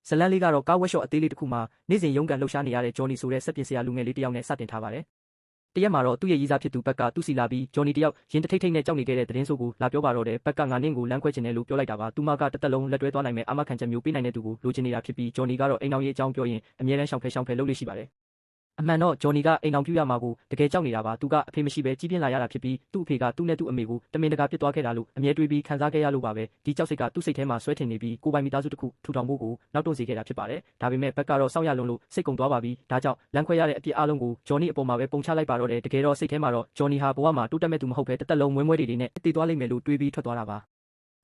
ဇလန်းလေးကတော့ကားဝက်ရှော့အသေးလေးတစ်ခုမှာနေ့စဉ်ရုန်းကန်လှုပ်ရှားနေရတဲ့ဂျော်နီဆိုတဲ့စက်ပြင်ဆရာလူငယ်လေးတစ်ယောက်နဲ့စတင်ထားပါတယ်။တရက်မှာတော့သူ့ရဲ့ရည်စားဖြစ်သူဘက်ကသူ့စီလာပြီးဂျော်နီတစ်ယောက်ရင်တထိတ်ထိတ်နဲ့ကြောက်နေခဲ့တဲ့သတင်းဆိုးကိုလာပြောပါတော့တယ်ဘက်ကငါနင့်ကိုလမ်းခွဲချင်တယ်လို့ပြောလိုက်တာပါသူမကတသက်လုံးလက်တွဲသွားနိုင်မဲ့အာမခံချက်မျိုးပေးနိုင်တဲ့သူကိုလိုချင်နေတာဖြစ်ပြီးဂျော်နီကတော့အိမ်အောင်ရေးအကြောင်းပြောရင်အမြဲတမ်းရှောင်ဖဲလုပ်လို့ရှိပါတယ်အမှန်တော့ဂျော်နီကအိမ်အောင်ပြရမှာကိုတကယ်ကြောက်နေတာပါသူကအဖေမရှိပဲကြီးပြင်းလာရတာဖြစ်ပြီးသူ့အဖေကသူ့နဲ့သူ့အမေကိုတမင်တကာပြစ်သွားခဲ့တာလို့အမြဲတွေးပြီးခံစားခဲ့ရလို့ပါပဲဒီကြောက်စိတ်ကသူ့စိတ်ထဲမှာဆွဲထင်နေပြီးကိုပိုင်မိသားစုတစ်ခုထူထောင်ဖို့ကိုနောက်တွန့်စေခဲ့တာဖြစ်ပါတယ်ဒါပေမဲ့ဘက်ကတော့စောင့်ရလွန်လို့စိတ်ကုန်သွားပါပြီဒါကြောင့်လမ်းခွဲရတဲ့အပြစ်အလုံးကိုဂျော်နီအပေါ်မှာပဲပုံချလိုက်ပါတော့တယ်တကယ်တော့စိတ်ထဲမှာတော့ဂျော်နီဟာဘဝမှာတိုးတက်မဲ့သူမဟုတ်ပဲတသက်လုံးမွဲတွေနဲ့တည်သွားလိမ့်မယ်လို့တွေးပြီးထွက်သွားတာပါ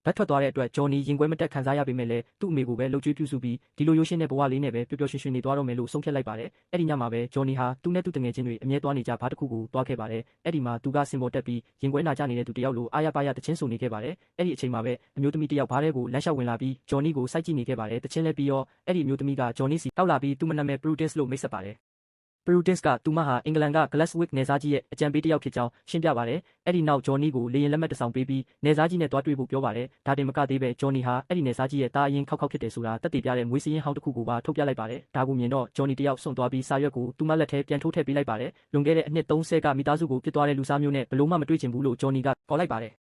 ဘတ်ထွက်သွားတဲ့အတွက်ဂျော်နီရင်ခွဲမတက်ခံစားရပေမဲ့လည်းသူ့အမေကိုပဲလှုပ်ကြွေးပြုစုပြီးဒီလိုရိုးရှင်းတဲ့ဘဝလေးနဲ့ပဲပျော်ပျော်ရွှင်ရွှင်နေသွားတော့မယ်လို့ဆုံးဖြတ်လိုက်ပါတယ်အဲ့ဒီညမှာပဲဂျော်နီဟာသူ့နဲ့သူ့တငယ်ချင်းတွေအမြဲသွားနေကြဘာတစ်ခုကိုသွားခဲ့ပါတယ်အဲ့ဒီမှာသူကစင်ပေါ်တက်ပြီးရင်ခွဲနာကျနေတဲ့သူတယောက်လိုအားရပါရတချင်းဆိုနေခဲ့ပါတယ်အဲ့ဒီအချိန်မှာပဲအမျိုးသမီးတယောက်ဘားတဲ့ကိုလမ်းလျှောက်ဝင်လာပြီးဂျော်နီကိုစိုက်ကြည့်နေခဲ့ပါတယ်တချင်းလည်းပြီးရောအဲ့ဒီအမျိုးသမီးကဂျော်နီစီတောက်လာပြီးသူ့မနာမည် Prudence လို့မိတ်ဆက်ပါတယ်Prudence ကသူမဟာအင်္ဂလန်က Glaswick နယ်စားကြီးရဲ့အကြံပေးတစ်ယောက်ဖြစ်ကြောင်းရှင်းပြပါတယ်။အဲ့ဒီနောက်ဂျော်နီကိုလေရင်လက်မှတ်တစ်ဆောင်ပေးပြီးနယ်စားကြီးနဲ့တွားတွေ့ဖို့ပြောပါတယ်။ဒါတင်မကသေးပဲဂျော်နီဟာအဲ့ဒီနယ်စားကြီးရဲ့တာအရင်ခောက်ဖြစ်တယ်ဆိုတာတက်တည်ပြတဲ့မွေးစည်းရင်းဟောင်းတစ်ခုကိုပါထုတ်ပြလိုက်ပါတယ်။ဒါကိုမြင်တော့ဂျော်နီတယောက်စွန့်သွားပြီးစာရွက်ကိုသူမလက်ထဲပြန်ထိုးထည့်ပေးလိုက်ပါတယ်။လွန်ခဲ့တဲ့အနှစ်30ကမိသားစုကိုပြစ်သွားတဲ့လူစားမျိုးနဲ့ဘလို့မှမတွေ့ချင်ဘူးလို့ဂျော်နီကခေါ်လိုက်ပါတ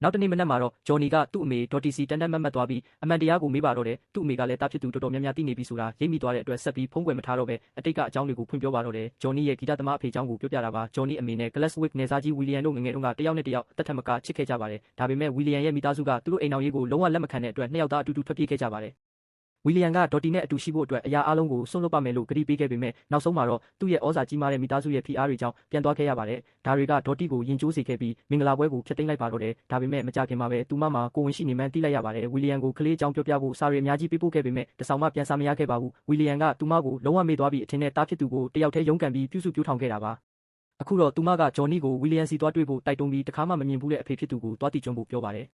ယ်နောက်တနေ့မနက်မှာတော့ဂျော်နီကသူ့အမေဒေါ်တီစီတန်တန်မတ်သွားပြီးအမှန်တရားကိုမေးပါတော့တယ်သူ့အမေကလည်းတားဖြစ်သူတော်တော်များများသိနေပြီဆိုတာရိပ်မိသွားတဲ့အတွက်ဆက်ပြီးဖုံးကွယ်မထားတော့ပဲအတိတ်ကအကြောင်းတွေကိုဖွင့်ပြောပါတော့တယ်ဂျော်နီရဲ့ဂီတသမားအဖေအကြောင်းကိုပြောပြတာပါဂျော်နီအမေနဲ့ Glaswick နယ်စားကြီးဝီလီယံတို့ငငယ်တုန်းကတယောက်နဲ့တယောက်တက်ထက်မကချစ်ခဲ့ကြပါတယ်ဒါပေမဲ့ဝီလီယံရဲ့မိသားစုကသူတို့အိမ်အောင်ရေးကိုလုံးဝလက်မခံတဲ့အတွက်နှစ်ယောက်သားအတူတူထွက်ပြေးခဲ့ကြပါတယ်ဝီလီယံကဒေါ်တီနဲ့အတူရှိဖို့အတွက်အရာအလုံးကိုစွန့်လွတ်ပါမယ်လို့ကတိပေးခဲ့ပေမဲ့နောက်ဆုံးမှာတော့သူ့ရဲ့ဩဇာကြီးမားတဲ့မိသားစုရဲ့ဖိအားတွေကြောင့်ပြန်သွားခဲ့ရပါတယ်။ဒါတွေကဒေါ်တီကိုယဉ်ကျိုးစေခဲ့ပြီးမင်္ဂလာပွဲကိုဖျက်သိမ်းလိုက်ပါတော့တယ်။ဒါပေမဲ့မကြခင်မှာပဲသူမမှာကိုဝင်ရှိနေမှန်းသိလိုက်ရပါတယ်။ဝီလီယံကိုကလေးအကြောင်းပြောပြဖို့စာရီအများကြီးပေးပို့ခဲ့ပေမဲ့တစောင်မှပြန်စာမရခဲ့ပါဘူး။ဝီလီယံကသူမကိုလုံးဝမေ့သွားပြီးအထင်နဲ့တားဖြစ်သူကိုတယောက်တည်းရုန်းကန်ပြီးပြုစုပြောထောင်ခဲ့တာပါ။အခုတော့သူမကဂျော်နီကိုဝီလီယံစီသွားတွေ့ဖို့တိုက်တွန်းပြီးတခါမှမမြင်ဘူးတဲ့အဖေဖြစ်သူကိုသွားတိကျွန်းဖို့ပြောပါတယ်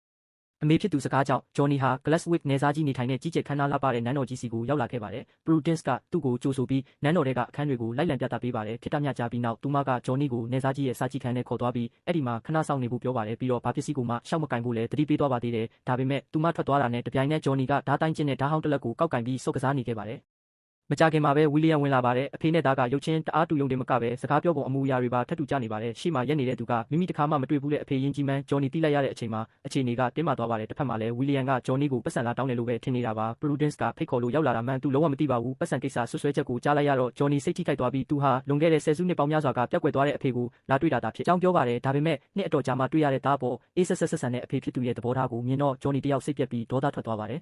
အမေဖြစ်သူစကားကြောင့်ဂျော်နီဟာ Glaswick နယ်စားကြီးနေထိုင်တဲ့ကြီးကျယ်ခမ်းနားလှပတဲ့နန်းတော်ကြီးစီကိုရောက်လာခဲ့ပါတယ်။ Prudence ကသူ့ကိုကြိုဆိုပြီးနန်းတော်ထဲကအခန်းတွေကိုလိုက်လံပြသပေးပါတယ်။ခေတ္တမျှကြာပြီးနောက်သူမကဂျော်နီကိုနယ်စားကြီးရဲ့စာကြည့်ခန်းထဲခေါ်သွားပြီးအဲ့ဒီမှာခဏဆောင်နေဖို့ပြောပါတယ်ပြီးတော့ဘာပစ္စည်းကိုမှရှောက်မကင်ဖို့လည်းတတိပေးသွားပါသေးတယ်။ဒါပေမဲ့သူမထွက်သွားတာနဲ့တပြိုင်နက်ဂျော်နီကဓာတ်တိုင်းကျင်းနဲ့ဓာတ်ဟောင်းတစ်လက်ကိုကောက်ကင်ပြီးစုပ်ကစားနေခဲ့ပါတယ်မကြခင်မှာပဲဝီလီယံဝင်လာပါတယ်အဖေနဲ့သားကရုပ်ချင်းတအားတူယုံတင်မကပဲစကားပြောပုံအမူအရာတွေပါထပ်တူကြနေပါတယ်ရှေ့မှာရက်နေတဲ့သူကမိမိတခါမှမတွေ့ဘူးတဲ့အဖေရင်းကြီးမှန်းဂျော်နီတိလိုက်ရတဲ့အချိန်မှာအခြေအနေကတင်းမာသွားပါတယ်တစ်ဖက်မှာလည်းဝီလီယံကဂျော်နီကိုပတ်စံလာတောင်းတယ်လို့ပဲထင်နေတာပါ Prudence ကဖိတ်ခေါ်လို့ရောက်လာတာမှန်းသူလုံးဝမသိပါဘူးပတ်စံကိစ္စဆွဆွဲချက်ကိုကြားလိုက်ရတော့ဂျော်နီစိတ်ထိခိုက်သွားပြီးသူဟာလွန်ခဲ့တဲ့ဆယ်စုနှစ်ပေါင်းများစွာကပျောက်ကွယ်သွားတဲ့အဖေကိုလာတွေ့တာဖြစ်ကြောင်းပြောပါတယ်ဒါပေမဲ့နှစ်အတော်ကြာမှတွေ့ရတဲ့သားပေါ်အေးဆက်ဆန်တဲ့အဖေဖြစ်သူရဲ့သဘောထားကိုမြင်တော့ဂျော်နီတယောက်စိတ်ပြက်ပြီးဒေါသထွက်သွားပါတယ်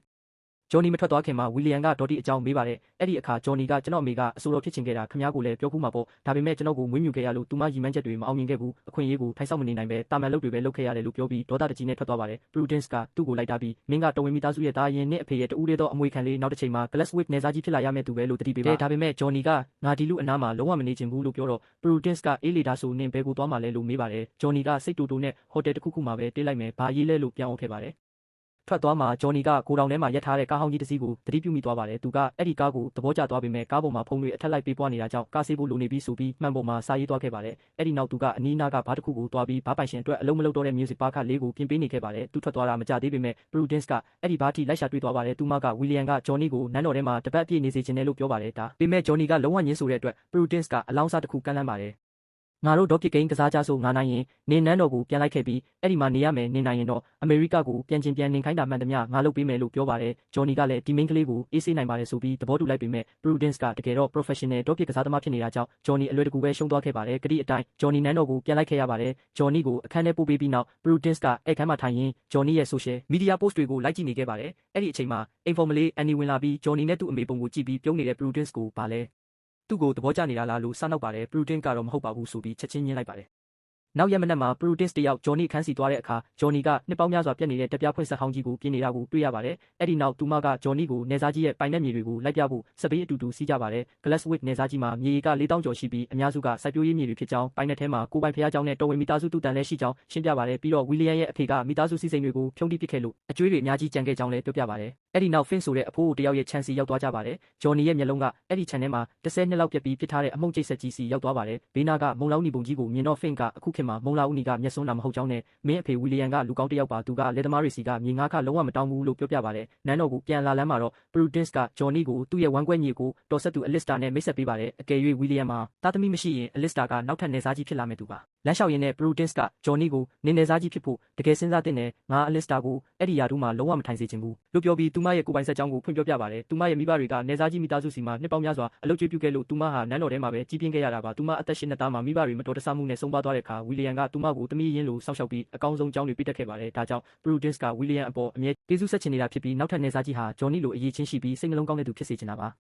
ဂျော်နီမထွက်သွားခင်မှာဝီလီယံကဒေါ်တီအကြောင်းမေးပါတယ်အဲ့ဒီအခါဂျော်နီကကျွန်တော်အမေကအဆိုတော်ဖြစ်ချင်ခဲ့တာခင်ဗျားကိုလည်းပြောခုမှာပေါ့ဒါပေမဲ့ကျွန်တော်ကိုမွေးမြူခဲ့ရလို့သူမရည်မှန်းချက်တွေမအောင်မြင်ခဲ့ဘူးအခွင့်အရေးကိုထိုင်ဆောင်မနေနိုင်ပဲတာမန်လုပ်တွေပဲလုပ်ခဲ့ရတယ်လို့ပြောပြီးဒေါသတကြီးနဲ့ထွက်သွားပါတယ် Prudence ကသူ့ကိုလိုက်တာပြီးမင်းကတော်ဝင်မိသားစုရဲ့သားရင်နဲ့အဖေရဲ့တူးရဲသောအမွေခံလေးနောက်တစ်ချိန်မှာ Glaswick နယ်စားကြီးဖြစ်လာရမယ့်သူပဲလို့တတိပေးပါဒါပေမဲ့ဂျော်နီကငါဒီလူအနားမှာလုံးဝမနေချင်ဘူးလို့ပြောတော့ Prudence ကအေးလေဒါဆိုနင်ဘယ်ကိုသွားမှာလဲလို့မေးပါတယ်ဂျော်နီကစိတ်တူတူနဲ့ဟိုတယ်တစ်ခုမှာပဲတေးလိုက်မယ်ဘာရေးလဲလို့ပြန်အောင်ခဲ့ပါတယ်ထွက်သွားမှာဂျော်နီကကိုတောင်ထဲမှာရက်ထားတဲ့ကားဟောင်းကြီးတစ်စီးကိုတတိပြုမိသွားပါတယ်သူကအဲ့ဒီကားကိုသဘောကျသွားပေမဲ့ကားပေါ်မှာဖုန်းတွေအထက်လိုက်ပေးပွားနေတာကြောင့်ကားဆေးဖို့လိုနေပြီးဆိုပြီးမှန်ပေါ်မှာစာရေးသွားခဲ့ပါတယ်အဲ့ဒီနောက်သူကအနီးနားကဘားတစ်ခုကိုသွားပြီးဘားပိုင်ရှင်အတွက်အလုံးမလုံးတော့တဲ့ music park လေးကိုပြင်ပေးနေခဲ့ပါတယ်သူထွက်သွားတာမကြသေးပေမဲ့ Prudence ကအဲ့ဒီဘားထိလိုက်ရှာတွေ့သွားပါတယ်သူမကဝီလီယံကဂျော်နီကိုနန်းတော်ထဲမှာတပတ်ပြည့်နေစေချင်တယ်လို့ပြောပါတယ်ဒါပေမဲ့ဂျော်နီကလုံးဝညင်းဆိုတဲ့အတွက် Prudence ကအလောင်းစားတစ်ခုကမ်းလှမ်းပါတယ်ငါတို့ဒေါ်ကစ်ကိန်းကစားကြဆိုငါနိုင်ရင်နေနန်းတော်ကိုပြန်လိုက်ခဲ့ပြီးအဲ့ဒီမှာနေရမယ်နေနိုင်ရင်တော့အမေရိကကိုပြန်ချင်းပြန်နေခိုင်းတာမှန်သမျှငါလုပ်ပေးမယ်လို့ပြောပါတယ်ဂျော်နီကလည်းဒီမင်းကလေးကိုအေးဆေးနိုင်ပါတယ်ဆိုပြီးသဘောတူလိုက်ပေမဲ့ Prudence ကတကယ်တော့ professional ဒေါ်ကစ်ကစားသမားဖြစ်နေတာကြောင့်ဂျော်နီအလွယ်တကူပဲရှုံးသွားခဲ့ပါတယ်ကတိအတိုင်းဂျော်နီနန်းတော်ကိုပြန်လိုက်ခဲ့ရပါတယ်ဂျော်နီကိုအခန်းထဲပို့ပေးပြီးနောက် Prudence ကအဲ့ခန်းမှာထိုင်ရင်းဂျော်နီရဲ့ social media post တွေကိုလိုက်ကြည့်နေခဲ့ပါတယ်အဲ့ဒီအချိန်မှာအိမ်ဖော်မလေးအန်နီဝင်လာပြီးဂျော်နီနဲ့သူ့အမေပုံကိုကြည့်ပြီးပြုံးနေတဲ့ Prudence ကိုပါလဲသူ့ကိုသဘောကျနေတာလားလို့စနှောက်ပါတယ် Prudence ကတော့မဟုတ်ပါဘူးဆိုပြီးချက်ချင်းညင်းလိုက်ပါတယ်နောက်ရက်မနက်မှာ Prudence တယောက်ဂျော်နီခန်းစီသွားတဲ့အခါဂျော်နီကနှစ်ပေါင်းများစွာပြတ်နေတဲ့တက်ပြားဖွင့်ဆက်ဟောင်းကြီးကိုပြင်နေတာကိုတွေ့ရပါတယ်။အဲ့ဒီနောက်သူမကဂျော်နီကိုနေစားကြီးရဲ့ပိုင်နက်မြေတွေကိုလိုက်ပြဖို့စပေးအတူတူစီးကြပါတယ်။ Glaswick နေစားကြီးမှာမြေက4000ကျော်ရှိပြီးအများစုကစိုက်ပျိုးရေးမြေတွေဖြစ်ကြောင်းပိုင်နက်ထဲမှာကိုပိုင်ဖျားကြောင်းနဲ့တော်ဝင်မိသားစုတူတန်လည်းရှိကြောင်းရှင်းပြပါတယ်။ပြီးတော့ဝီလီယံရဲ့အဖေကမိသားစုစီးစိမ်တွေကိုဖြုံးတိပစ်ခဲ့လို့အကျွေးတွေအများကြီးကြံခဲ့ကြောင်းလည်းပြောပြပါတယ်။ အဲ့ဒီနောက် Finn ဆိုတဲ့အဖိုးတယောက်ရဲ့ခြံစီရောက်သွားကြပါတယ်။ ဂျော်နီရဲ့မျက်လုံးကအဲ့ဒီခြံထဲမှာ10 နှစ်လောက်ပြက်ပြီးဖြစ်ထားတဲ့အမှုန့်ကျိတ်ဆက်ကြီးစီရောက်သွားပါတယ်။ဘေးနားကမုံလာဦးနီပုံကြီးကိုမြင်တော့ Finn ကအခုခေတ်မှာမုံလာဦးနီကမျက်စွန်းတာမဟုတ်ကြောင်းနဲ့မင်းအဖေဝီလီယံကလူကောင်းတစ်ယောက်ပါသူကလက်သမားတွေစီကမြေငါးခလုံးဝမတောင်းဘူးလို့ပြောပြပါတယ်။နန်းတော်ကိုပြန်လာလမ်းမှာတော့ Prudence ကဂျော်နီကိုသူ့ရဲ့ဝမ်းကွဲညီကိုတော်ဆက်သူ Alistair နဲ့မိတ်ဆက်ပေးပါတယ်။အကယ်၍ဝီလီယံမှာသားသမီးမရှိရင် Alistair ကနောက်ထပ်နေစားကြီးဖြစ်လာမယ်သူပါ။လမ်းလျှောက်ရင်းနဲ့ Prudence ကဂျော်နီကိုနင်းနေစားကြီးဖြစ်ဖို့တကယ်စဉ်းစားသင့်တယ်ငါ Alistair ကိုအဲ့ဒီယာတူးမှာလုံးဝမထိုင်စေချင်ဘူးလို့ပြောပြီးသူမရဲ့ကိုယ်ပိုင်ဆက်ကြောင်းကိုဖွင့်ပြောပြပါတယ်။သူမရဲ့မိဘတွေကနေစားကြီးမိသားစုစီမှာနှစ်ပေါင်းများစွာအလုပ်ကျွေးပြုခဲ့လို့သူမဟာနန်းတော်ထဲမှာပဲကြီးပြင်းခဲ့ရတာပါ။သူမအသက်8နှစ်သားမှာမိဘတွေမတော်တဆမှုနဲ့ဆုံးပါသွားတဲ့အခါဝီလီယံကသူမကိုသမီးရင်းလိုစောင့်ရှောက်ပြီးအကောင်းဆုံးကြောင်းတွေပေးတတ်ခဲ့ပါတယ်။ဒါကြောင့် Prudence ကဝီလီယံအပေါ်အမြဲကျေးဇူးဆက်ချင်နေတာဖြစ်ပြီးနောက်ထပ်နေစားကြီးဟာဂျော်နီလိုအရေးချင်းရှိပြီးစိတ်နှလုံးကောင်းတဲ့သူဖြစ်စေချင်တာပါ။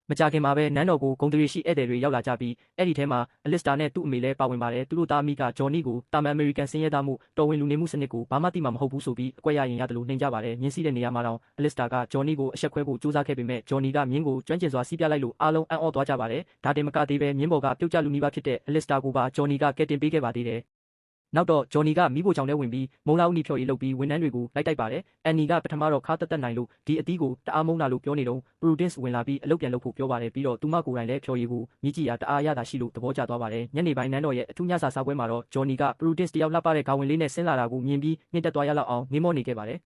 မကြာခင်မှာပဲနန်းတော်ကိုဂုံတွေရှိဧည့်သည်တွေရောက်လာကြပြီးအဲ့ဒီထဲမှာ Alistair နဲ့သူ့အမေလည်းပါဝင်ပါတယ်။သူတို့သားအမိကဂျော်နီကိုတာမန်အမေရိကန်စင်ရဲသားမှုတော်ဝင်လူနေမှုစနစ်ကိုဘာမှသိမှမဟုတ်ဘူးဆိုပြီးအကွက်ရရင်ရတယ်လို့နှိမ်ကြပါတယ်။မြင်းစီးတဲ့နေရာမှာတော့ Alistair ကဂျော်နီကိုအဆက်ခွဲဖို့ကြိုးစားခဲ့ပေမဲ့ဂျော်နီကမြင်းကိုကျွမ်းကျင်စွာစီးပြလိုက်လို့အားလုံးအံ့ဩသွားကြပါတယ်။ဒါတင်မကသေးပဲမြင်းပေါ်ကပြုတ်ကျလူနီးပါးဖြစ်တဲ့ Alistair ကိုပါဂျော်နီကကယ်တင်ပေးခဲ့ပါသေးတယ်။နောက်တော့ဂျော်နီကမိဖို့ချောင်ထဲဝင်ပြီးမုံလာဦးနီဖြော်ရည်လုပ်ပြီးဝန်ထမ်းတွေကိုလိုက်တိုက်ပါတယ်။အန်နီကပထမတော့ခါတက်နိုင်လို့ဒီအသီးကိုတအားမုန်းလာလို့ပြောနေတော့ Prudence ဝင်လာပြီးအလုပ်ပြန်လုပ်ဖို့ပြောပါတယ်ပြီးတော့သူမကိုယ်တိုင်လည်းဖြော်ရည်ကိုမြည်ကြည့်ရတအားရတာရှိလို့သဘောကျသွားပါတယ်။ညနေပိုင်းနန်းတော်ရဲ့အထူးညစာစားပွဲမှာတော့ဂျော်နီက Prudence တယောက်လှပတဲ့ခေါင်းဝင်လေးနဲ့ဆင်းလာတာကိုမြင်ပြီးမြင့်တက်သွားရလောက်အောင်နေမောနေခဲ့ပါတယ်။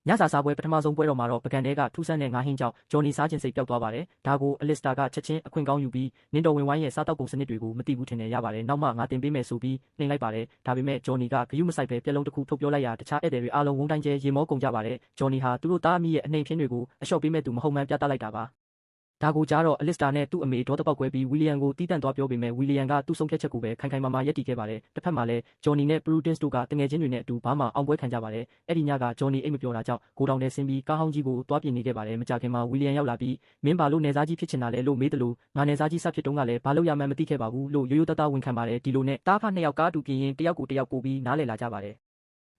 ညစာစားပွဲပထမဆုံးပွဲတော်မှာတော့ပကံတဲကထူးဆန်းတဲ့ငါးဟင်းကြောင့်ဂျော်နီစားခြင်းစိတ်ပျောက်သွားပါတယ်။ဒါကို Alistair ကချက်ချင်းအခွင့်ကောင်းယူပြီးနင်းတော်ဝင်ဝိုင်းရဲ့စားတောက်ပုံစနစ်တွေကိုမသိဘူးထင်တယ်ရပါတယ်။နောက်မှငါတင်ပေးမယ်ဆိုပြီးနှိမ်လိုက်ပါတယ်။ဒါပေမဲ့ဂျော်နီကဂယုမဆိုင်ပဲပြက်လုံးတစ်ခုထုတ်ပြောလိုက်ရာတခြားဧည့်သည်တွေအားလုံးဝုန်းတိုင်းကျဲရေမောကုန်ကြပါတယ်။ဂျော်နီဟာသူတို့သားအမိရဲ့အနှိမ်ဖြင်းတွေကိုအလျှော့ပေးမဲ့သူမဟုတ်မှန်းပြသလိုက်တာပါ။ဒါကိုကြားတော့ Alistair နဲ့သူ့အမေဒေါသပေါက်ကွဲပြီးဝီလီယံကိုတီးတန့်သွားပြောပေမဲ့ဝီလီယံကသူ့ဆုံးဖြတ်ချက်ကိုပဲခိုင်ခိုင်မာမာရပ်တည်ခဲ့ပါတယ်။တစ်ဖက်မှာလည်းဂျော်နီနဲ့ Prudence တို့ကတငယ်ချင်းတွေနဲ့အတူဘာမှအောင်ပွဲခံကြပါတယ်။အဲ့ဒီညကဂျော်နီအိတ်မပျော်တာကြောင့်ကိုတောင်ထဲဆင်းပြီးကားဟောင်းကြီးကိုသွားပြင်နေခဲ့ပါတယ်။မကြာခင်မှာဝီလီယံရောက်လာပြီးမင်းဘာလို့နေစားကြီးဖြစ်ချင်တာလဲလို့မေးတယ်လို့ငါနေစားကြီးစဖြစ်တုန်းကလည်းဘာလို့ရမှန်းမသိခဲ့ပါဘူးလို့ရိုးရိုးသားသားဝန်ခံပါတယ်။ဒီလိုနဲ့တားဖနှစ်ယောက်ကားတူပြင်ရင်တယောက်ကိုတယောက်ပို့ပြီးနားလည်လာကြပါတယ်။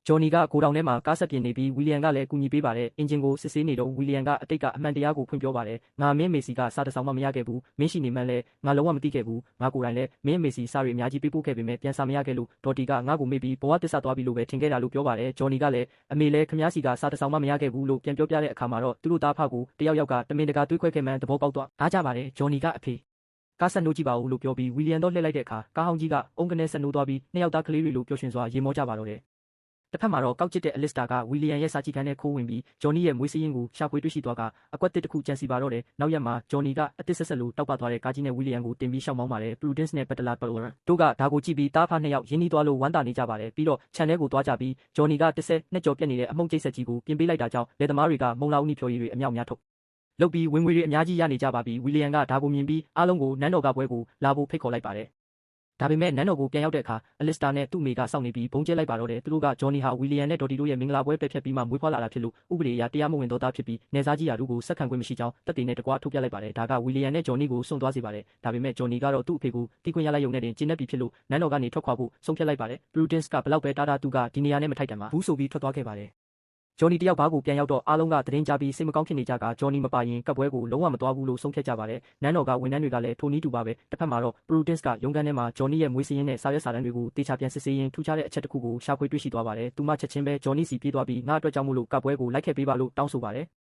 ဂျော်နီကကိုတောင်ထဲမှာကားဆက်ပြင်နေပြီးဝီလီယံကလည်းကူညီပေးပါတယ်။အင်ဂျင်ကိုစစ်ဆေးနေတော့ဝီလီယံကအတိတ်ကအမှန်တရားကိုဖွင့်ပြောပါတယ်။ငါမင်းမေစီကစားတစောင်းမှမရခဲ့ဘူး။မင်းရှိနေမှလည်းငါလုံးဝမသိခဲ့ဘူး။ငါကိုယ်တိုင်လည်းမင်းမေစီစားတွေအများကြီးပေးပို့ခဲ့ပေမဲ့ပြန်စားမရခဲ့လို့ဒေါ်တီကငါ့ကိုမေ့ပြီးဘဝတစ္ဆာသွားပြီလို့ပဲထင်ခဲ့တာလို့ပြောပါတယ်။ဂျော်နီကလည်းအမေလည်းခမည်းစီကစားတစောင်းမှမရခဲ့ဘူးလို့ပြန်ပြောပြတဲ့အခါမှာတော့သူတို့သားဖကိုတယောက်ယောက်ကတမင်တကာတွေးခွဲခဲ့မှန်းသဘောပေါက်သွားအားကြပါတယ်။ဂျော်နီကအဖေကားဆက်နိုးကြည့်ပါဦးလို့ပြောပြီးဝီလီယံတော့လှည့်လိုက်တဲ့အခါကားဟောင်းကြီးကအုံကနေဆက်နိုးသွားပြီးနှစ်ယောက်သားကလေးတွေလိုပျော်ရွှင်စွာရေမောကြပါတော့တယ်။တစ်ဖက်မှာတော့ကောက်ကျစ်တဲ့ Alistair ကဝီလီယံရဲ့စာကြည့်ခန်းထဲခိုးဝင်ပြီးဂျော်နီရဲ့မွေးစည်းရင်းကိုရှာဖွေတွေ့ရှိသွားကအကွက်တစ်တစ်ခုကြံစီပါတော့တယ်။နောက်ရက်မှာဂျော်နီကအသစ်ဆက်ဆက်လိုတောက်ပသွားတဲ့ကားကြီးနဲ့ဝီလီယံကိုတင်ပြီးရှောက်မောင်းပါတယ်။ Prudence နဲ့ Butler တို့ကဒါကိုကြည့်ပြီးတားဖနှစ်ယောက်ရင်းနှီးသွားလို့ဝမ်းသာနေကြပါတယ်။ပြီးတော့ခြံထဲကိုသွားကြပြီးဂျော်နီက10 နှစ်ကျော်ပြက်နေတဲ့အမှုန့်ကျိတ်ဆက်ကြီးကိုပြင်ပေးလိုက်တာကြောင့်လက်သမားတွေကမုံလာဦးနီဖြော်ရည်တွေအမြောက်များထုတ်လုပ်ပြီးဝင်ငွေတွေအများကြီးရနေကြပါပြီ။ဝီလီယံကဒါကိုမြင်ပြီးအားလုံးကိုနန်းတော်ကပွဲကိုလာဖို့ဖိတ်ခေါ်လိုက်ပါတယ်။ဒါပေမဲ့နန်းတော်ကိုပြန်ရောက်တဲ့အခါ Alistair နဲ့သူ့မိကစောင့်နေပြီးဘုံကျဲလိုက်ပါတော့တယ်။သူတို့ကဂျော်နီဟာဝီလီယံနဲ့ဒေါ်တီတို့ရဲ့မင်္ဂလာပွဲပဲဖြတ်ပြီးမှမွေးဖွားလာတာဖြစ်လို့ဥပဒေအရတရားမဝင်သောသားဖြစ်ပြီးနေစားကြီးရာတို့ကိုဆက်ခံခွင့်မရှိကြောင်းတပ်တွေနဲ့တကွာထုတ်ပြလိုက်ပါတယ်။ဒါကဝီလီယံနဲ့ဂျော်နီကိုစွန့်သွားစေပါတယ်။ဒါပေမဲ့ဂျော်နီကတော့သူ့အဖေကိုတီးခွင့်ရလိုက်ရုံနဲ့တင်ကျင်းနေပြီဖြစ်လို့နန်းတော်ကနေထွက်ခွာဖို့ဆုံးဖြတ်လိုက်ပါတယ်။ Prudence ကဘလောက်ပဲတားတာသူကဒီနေရာနဲ့မထိုက်တန်ပါဘူးဆိုပြီးထွက်သွားခဲ့ပါတယ်။ဂျော်နီတယောက်ဘားကိုပြန်ရောက်တော့အားလုံးကသတင်းကြားပြီးစိတ်မကောင်းဖြစ်နေကြကဂျော်နီမပါရင်ကပ်ပွဲကိုလုံးဝမသွားဘူးလို့ဆုံးဖြတ်ကြပါတယ်။နန်းတော်ကဝန်ထမ်းတွေကလည်းထိုနည်းတူပါပဲ။တစ်ဖက်မှာတော့ Prudence ကရုံးခန်းထဲမှာဂျော်နီရဲ့မွေးစည်းရင်းနဲ့စာရွက်စာတမ်းတွေကိုတေချာပြန်စစ်ဆေးရင်းထူးခြားတဲ့အချက်တစ်ခုကိုရှာဖွေတွေ့ရှိသွားပါတယ်။သူမချက်ချင်းပဲဂျော်နီစီပြေးသွားပြီးငါအတွက်ကြောင့်မို့လို့ကပ်ပွဲကိုလိုက်ခဲ့ပေးပါလို့တောင်းဆိုပါတယ်။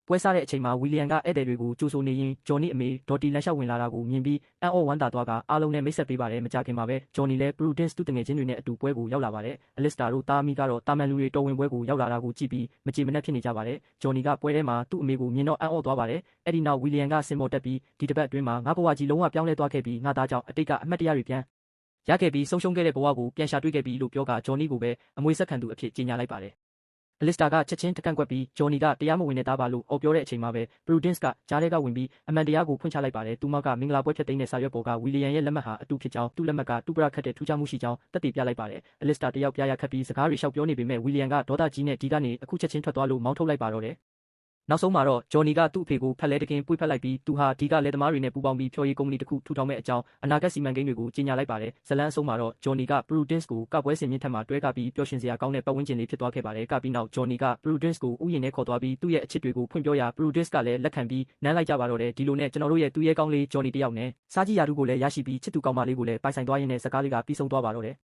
ပွဲစားတဲ့အချိန်မှာဝီလီယံကဧည့်သည်တွေကိုကြိုဆိုနေရင်ဂျော်နီအမေဒေါ်တီလန်လျှောက်ဝင်လာတာကိုမြင်ပြီးအံ့ဩဝမ်းသာသွားကအားလုံးနဲ့မိတ်ဆက်ပေးပါတယ်။မကြာခင်မှာပဲဂျော်နီလည်း Prudence သူ့တငယ်ချင်းတွေနဲ့အတူပွဲကိုရောက်လာပါတယ်။ Alistair တို့သားအမိကတော့တာမန်လူတွေတော်ဝင်ပွဲကိုရောက်လာတာကိုကြည့်ပြီးမကြေမနက်ဖြစ်နေကြပါတယ်။ဂျော်နီကပွဲထဲမှာသူ့အမေကိုမြင်တော့အံ့ဩသွားပါတယ်။အဲ့ဒီနောက်ဝီလီယံကစင်မော်တက်ပြီးဒီတစ်ပတ်အတွင်းမှာငါဘဝကြီးလုံးဝပြောင်းလဲသွားခဲ့ပြီးငါသားကြောင့်အတိတ်ကအမှတ်တရတွေပြန်ရခဲ့ပြီးဆုံးရှုံးခဲ့တဲ့ဘဝကိုပြန်ရှာတွေ့ခဲ့ပြီးလို့ပြောကဂျော်နီကိုပဲအမွေဆက်ခံသူအဖြစ်ကြေညာလိုက်ပါတယ်။ Alistair ကချက်ချင်းတကန့်ကွက်ပြီးဂျော်နီကတရားမဝင်တဲ့သားပါလို့အော်ပြောတဲ့အချိန်မှာပဲ Prudence ကကြားထဲကဝင်ပြီးအမှန်တရားကိုဖွင့်ချလိုက်ပါတယ်။သူမကမင်္ဂလာပွဲဖြတ်သိမ်းတဲ့စာရွက်ပေါ်ကဝီလီယံရဲ့လက်မှတ်ဟာအတူဖြစ်ကြောင်းသူ့လက်မှတ်ကတူပရခတ်တဲ့ထူးခြားမှုရှိကြောင်းသက်သေပြလိုက်ပါတယ်။ Alistair တယောက်ပြရခတ်ပြီးစကားတွေလျှောက်ပြောနေပေမဲ့ဝီလီယံကဒေါသကြီးနဲ့ဒီကနေအခုချက်ချင်းထွက်သွားလို့မောင်းထုတ်လိုက်ပါတော့တယ်။နောက်ဆုံးမှာတော့ဂျော်နီကသူ့အဖေကိုဖက်လဲတကင်ပွေ့ဖက်လိုက်ပြီးသူဟာဒီကလက်သမားတွေနဲ့ပူးပေါင်းပြီးဖြော်ရည်ကုမ္ပဏီတစ်ခုထူထောင်မဲ့အကြောင်းအနာဂတ်စီမံကိန်းတွေကိုကြေညာလိုက်ပါတယ်။ဇလန်းအဆုံးမှာတော့ဂျော်နီက Prudence ကိုကပွဲစင်မြင့်ထက်မှာတွဲကပြီးပျော်ရွှင်စရာကောင်းတဲ့ပတ်ဝန်းကျင်လေးဖြစ်သွားခဲ့ပါတယ်။ကပြီးနောက်ဂျော်နီက Prudence ကိုဥယျာဉ်ထဲခေါ်သွားပြီးသူ့ရဲ့အချစ်တွေကိုဖွင့်ပြောရာ Prudence ကလည်းလက်ခံပြီးနမ်းလိုက်ကြပါတော့တယ်။ဒီလိုနဲ့ကျွန်တော်တို့ရဲ့သူရဲကောင်းလေးဂျော်နီတယောက်နဲ့စားကြီးရာထူးကိုလည်းရရှိပြီးချစ်သူကောင်းမလေးကိုလည်းပိုင်ဆိုင်သွားရင်းနဲ့ဇကားလေးကပြီးဆုံးသွားပါတော့တယ်။